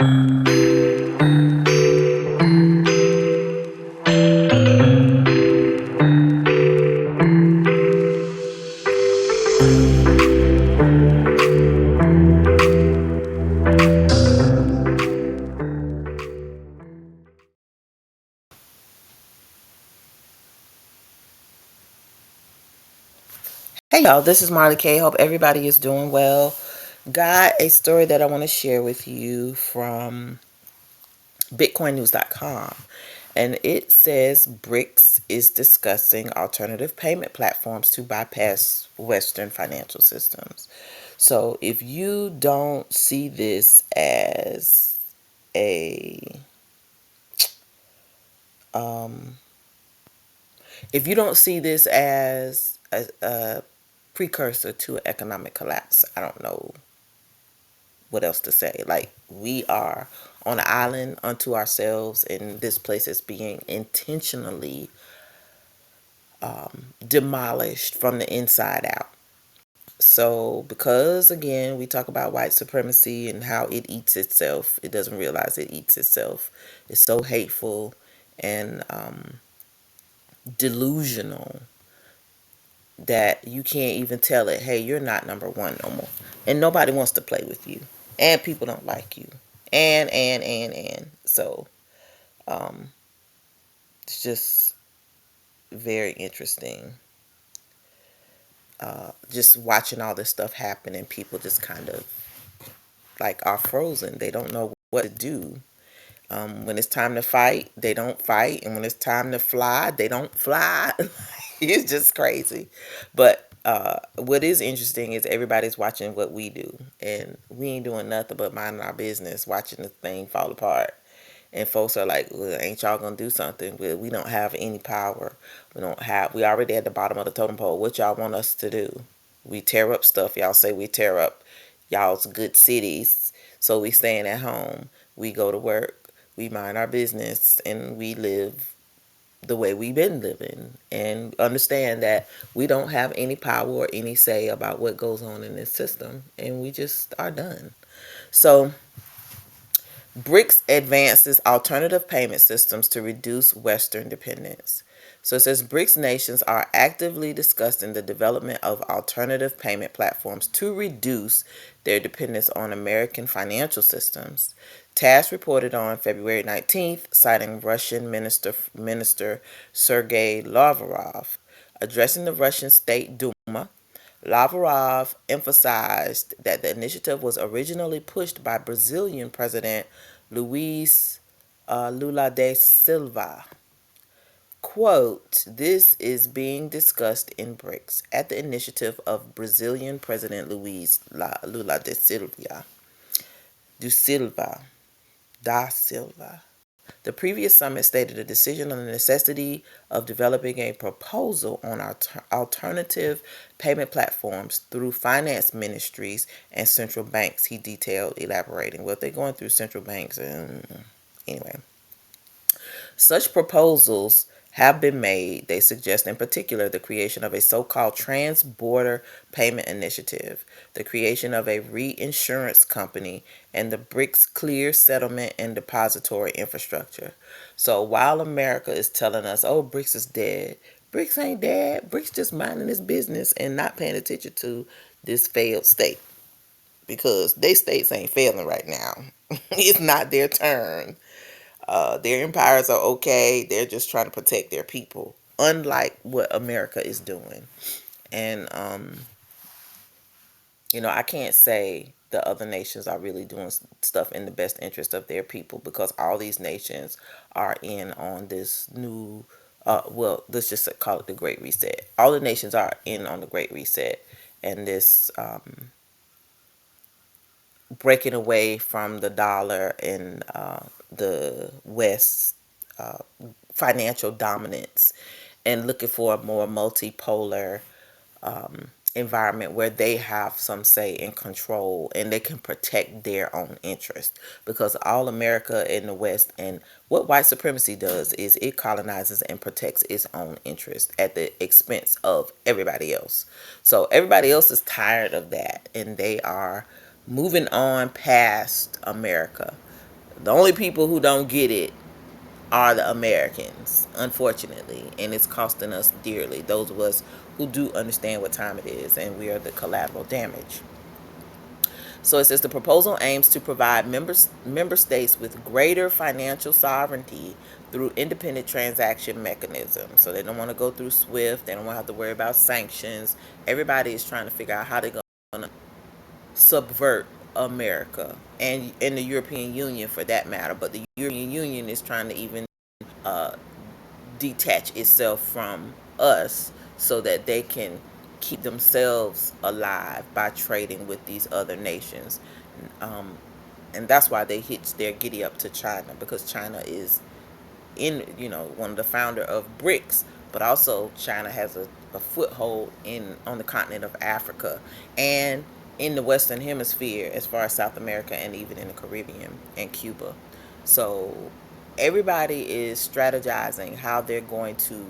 Hey y'all, this is Marley K. Hope everybody is doing well. Got a story that I want to share with you from BitcoinNews.com. And it says BRICS is discussing alternative payment platforms to bypass Western financial systems. So if you don't see this as a um, if you don't see this as a precursor to an economic collapse, I don't know what else to say. Like, we are on an island unto ourselves, and this place is being intentionally demolished from the inside out. So, because again, we talk about white supremacy and how it eats itself, it doesn't realize it eats itself. It's so hateful and delusional that you can't even tell it, hey, you're not number one no more. And nobody wants to play with you. And people don't like you. And. So, it's just very interesting. Just watching all this stuff happen and people just kind of like are frozen. They don't know what to do. When it's time to fight, they don't fight. And when it's time to fly, they don't fly. It's just crazy. But what is interesting is everybody's watching what we do. And we ain't doing nothing but minding our business, watching the thing fall apart. And folks are like, well, ain't y'all gonna do something? We don't have any power. We already at the bottom of the totem pole. What y'all want us to do? We tear up stuff. Y'all say we tear up y'all's good cities. So we staying at home. We go to work. We mind our business and we live the way we've been living and understand that we don't have any power or any say about what goes on in this system and we just are done. So BRICS advances alternative payment systems to reduce Western dependence. So it says BRICS nations are actively discussing the development of alternative payment platforms to reduce their dependence on American financial systems. TASS reported on February 19th, citing Russian Minister Sergei Lavrov. Addressing the Russian State Duma, Lavrov emphasized that the initiative was originally pushed by Brazilian President Luiz Lula da Silva. Quote, this is being discussed in BRICS at the initiative of Brazilian President Lula da Silva. Da Silva. The previous summit stated a decision on the necessity of developing a proposal on alternative payment platforms through finance ministries and central banks, he detailed, elaborating. Well, if they're going through central banks, anyway. Such proposals have been made. They suggest, in particular, the creation of a so-called trans-border payment initiative, the creation of a reinsurance company, and the BRICS clear settlement and depository infrastructure. So while America is telling us, oh, BRICS is dead, BRICS ain't dead. BRICS just minding its business and not paying attention to this failed state because they states ain't failing right now. It's not their turn. Their empires are okay. They're just trying to protect their people, unlike what America is doing. And, I can't say the other nations are really doing stuff in the best interest of their people because all these nations are in on this new, well, let's just call it the Great Reset. All the nations are in on the Great Reset and this breaking away from the dollar and the West uh, financial dominance and looking for a more multipolar environment where they have some say and control and they can protect their own interest because all America in the West and what white supremacy does is it colonizes and protects its own interest at the expense of everybody else. So everybody else is tired of that and they are moving on past America. The only people who don't get it are the Americans, unfortunately, and it's costing us dearly. Those of us who do understand what time it is, and we are the collateral damage. So it says the proposal aims to provide member states with greater financial sovereignty through independent transaction mechanisms. So they don't want to go through SWIFT. They don't want to have to worry about sanctions. Everybody is trying to figure out how they're going to subvert America and the European Union for that matter. But the European Union is trying to even uh, detach itself from us so that they can keep themselves alive by trading with these other nations. Um, and that's why they hitch their giddy up to China, because China is in, one of the founder of BRICS, but also China has a foothold in on the continent of Africa and in the Western Hemisphere as far as South America and even in the Caribbean and Cuba. So everybody is strategizing how they're going to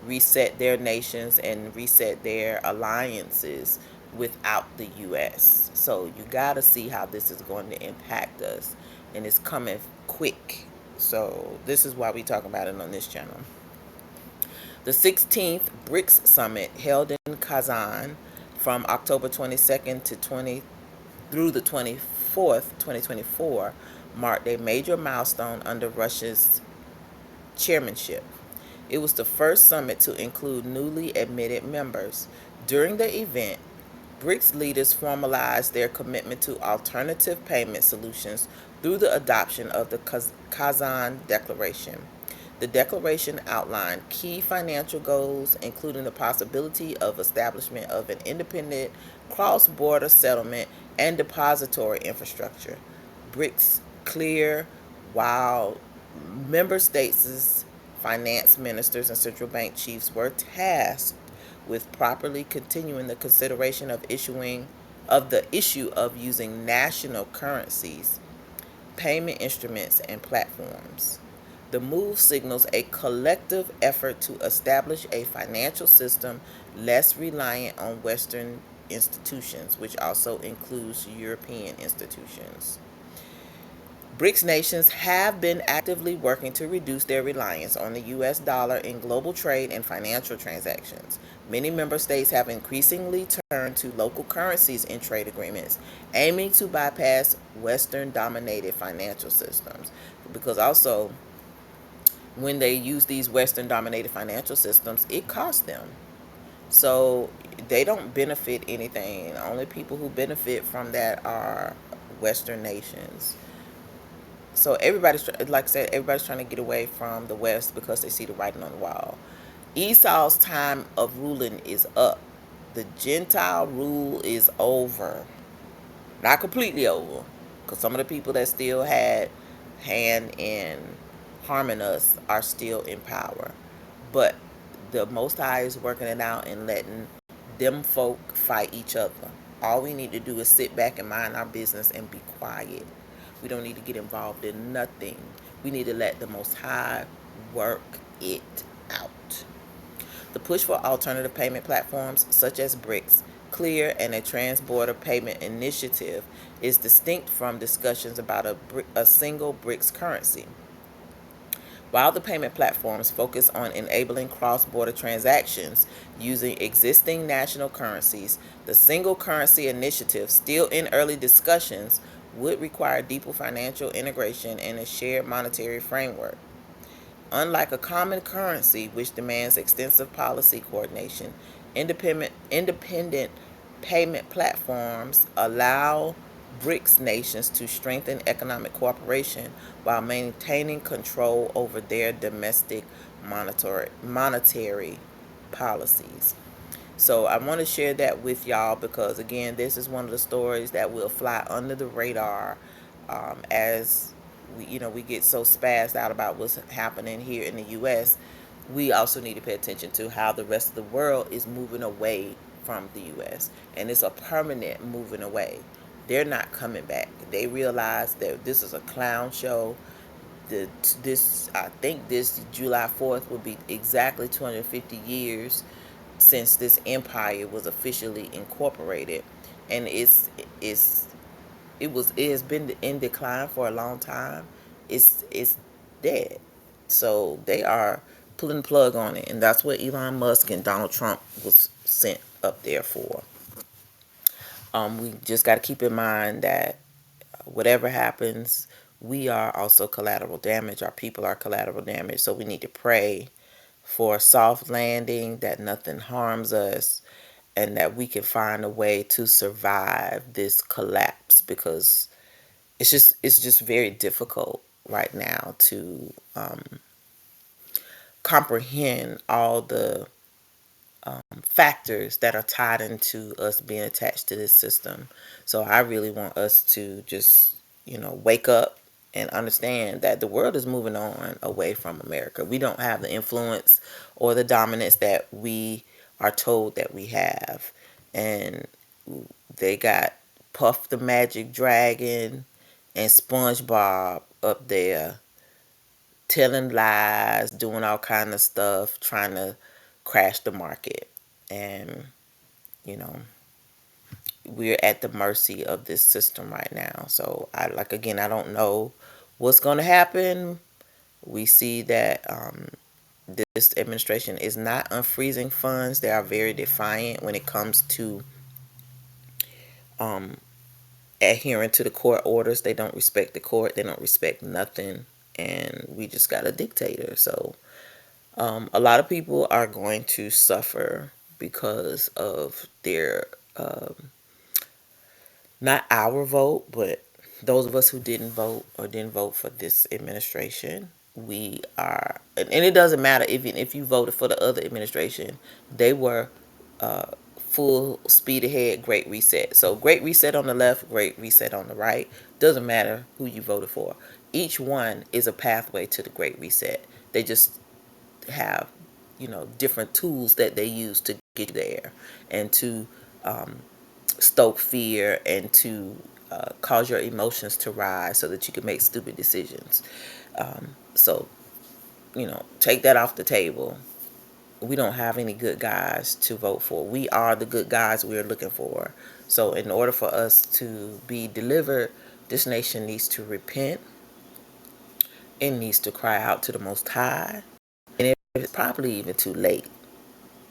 reset their nations and reset their alliances without the US. So you got to see how this is going to impact us, and it's coming quick. So this is why we talk about it on this channel. The 16th BRICS Summit, held in Kazan from October 22nd to 20 through the 24th, 2024, marked a major milestone under Russia's chairmanship. It was the first summit to include newly admitted members. During the event, BRICS leaders formalized their commitment to alternative payment solutions through the adoption of the Kazan Declaration. The declaration outlined key financial goals, including the possibility of establishment of an independent cross-border settlement and depository infrastructure. BRICS clear while member states' finance ministers and central bank chiefs were tasked with properly continuing the consideration of the issue of using national currencies, payment instruments, and platforms. The move signals a collective effort to establish a financial system less reliant on Western institutions, which also includes European institutions. BRICS nations have been actively working to reduce their reliance on the US dollar in global trade and financial transactions. Many member states have increasingly turned to local currencies in trade agreements, aiming to bypass Western dominated financial systems. Because also, when they use these Western dominated financial systems, it costs them. So they don't benefit anything. The only people who benefit from that are Western nations. So everybody's, like I said, everybody's trying to get away from the West because they see the writing on the wall. Esau's time of ruling is up. The Gentile rule is over. Not completely over, because some of the people that still had hand in harming us are still in power. But the Most High is working it out and letting them folk fight each other. All we need to do is sit back and mind our business and be quiet. We don't need to get involved in nothing. We need to let the Most High work it out. The push for alternative payment platforms such as BRICS, Clear, and a trans-border payment initiative is distinct from discussions about a single BRICS currency. While the payment platforms focus on enabling cross-border transactions using existing national currencies, the single currency initiative, still in early discussions, would require deeper financial integration and a shared monetary framework. Unlike a common currency, which demands extensive policy coordination, independent payment platforms allow BRICS nations to strengthen economic cooperation while maintaining control over their domestic monetary policies. So I want to share that with y'all because, again, this is one of the stories that will fly under the radar as we get so spazzed out about what's happening here in the U.S. We also need to pay attention to how the rest of the world is moving away from the U.S. And it's a permanent moving away. They're not coming back. They realize that this is a clown show. I think this July 4th will be exactly 250 years since this empire was officially incorporated, and it has been in decline for a long time, it's dead. So they are pulling the plug on it, and that's what Elon Musk and Donald Trump was sent up there for. We just got to keep in mind that whatever happens, we are also collateral damage. Our people are collateral damage. So we need to pray for a soft landing, that nothing harms us, and that we can find a way to survive this collapse, because it's just very difficult right now to comprehend all the factors that are tied into us being attached to this system. So I really want us to just, wake up and understand that the world is moving on away from America. We don't have the influence or the dominance that we are told that we have. And they got Puff the Magic Dragon and SpongeBob up there telling lies, doing all kind of stuff, trying to crash the market. And, you know, we're at the mercy of this system right now. So again, I don't know what's going to happen. We see that this administration is not unfreezing funds. They are very defiant when it comes to adhering to the court orders. They don't respect the court. They don't respect nothing. And we just got a dictator. So a lot of people are going to suffer because of their, not our vote, but those of us who didn't vote or didn't vote for this administration. We are, and it doesn't matter even if you voted for the other administration, they were full speed ahead, great reset. So great reset on the left, great reset on the right. Doesn't matter who you voted for. Each one is a pathway to the great reset. They just have, different tools that they use to get you there, and to stoke fear, and to cause your emotions to rise so that you can make stupid decisions. So, take that off the table. We don't have any good guys to vote for. We are the good guys we're looking for. So in order for us to be delivered, this nation needs to repent. It needs to cry out to the Most High. And it's probably even too late.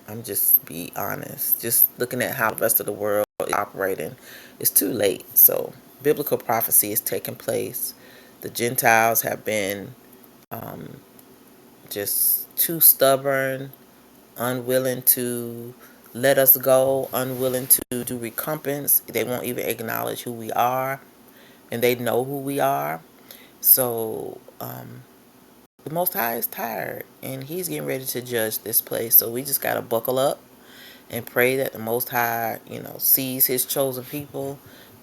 I'm just be honest. Just looking at how the rest of the world is operating, it's too late. So biblical prophecy is taking place. The Gentiles have been just too stubborn, unwilling to let us go, unwilling to do recompense. They won't even acknowledge who we are, and they know who we are. So the Most High is tired, and He's getting ready to judge this place. So we just gotta buckle up and pray that the Most High, sees His chosen people,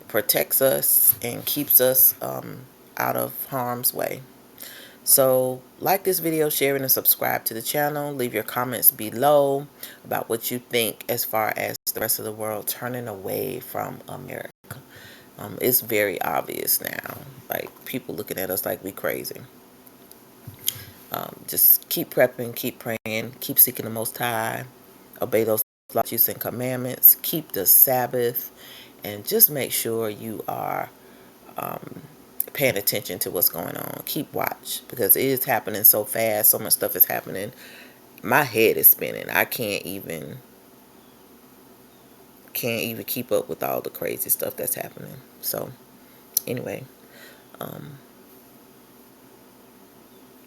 protects us, and keeps us out of harm's way. So like this video, share it, and subscribe to the channel. Leave your comments below about what you think as far as the rest of the world turning away from America. It's very obvious now. Like, people looking at us like we crazy. Just keep prepping, keep praying, keep seeking the Most High, obey those statutes and commandments, keep the Sabbath, and just make sure you are paying attention to what's going on. Keep watch, because it is happening so fast. So much stuff is happening. My head is spinning. I can't even keep up with all the crazy stuff that's happening. So anyway,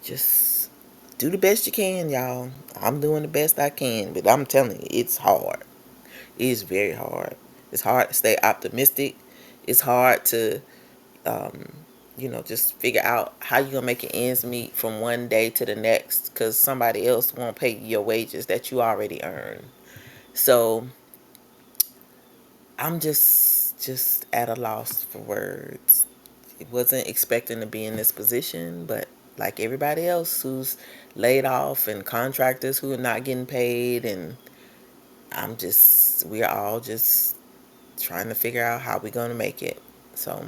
just do the best you can, y'all. I'm doing the best I can, but I'm telling you, it's hard. It is very hard. It's hard to stay optimistic. It's hard to just figure out how you're going to make your ends meet from one day to the next, because somebody else won't pay you your wages that you already earn. So I'm just at a loss for words. It wasn't expecting to be in this position, but like everybody else who's laid off, and contractors who are not getting paid, and we're all just trying to figure out how we're going to make it. So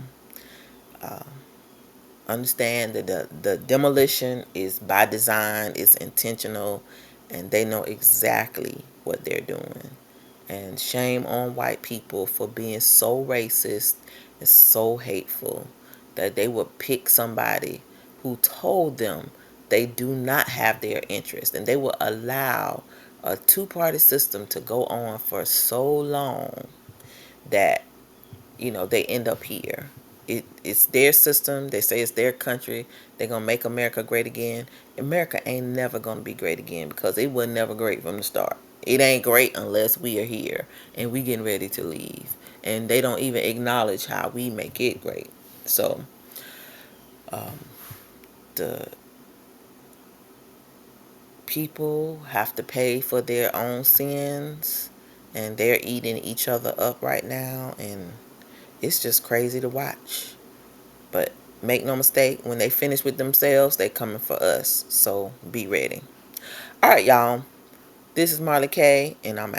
understand that the demolition is by design, it's intentional, and they know exactly what they're doing. And shame on white people for being so racist and so hateful that they would pick somebody who told them they do not have their interest, and they will allow a two-party system to go on for so long that they end up here. It's their system. They say it's their country. They're gonna make America great again. America ain't never gonna be great again because it was never great from the start. It ain't great unless we are here and we getting ready to leave. And they don't even acknowledge how we make it great. So the people have to pay for their own sins, and they're eating each other up right now, and it's just crazy to watch. But make no mistake, when they finish with themselves, they coming for us. So be ready. All right, y'all. This is Marley K, and I'm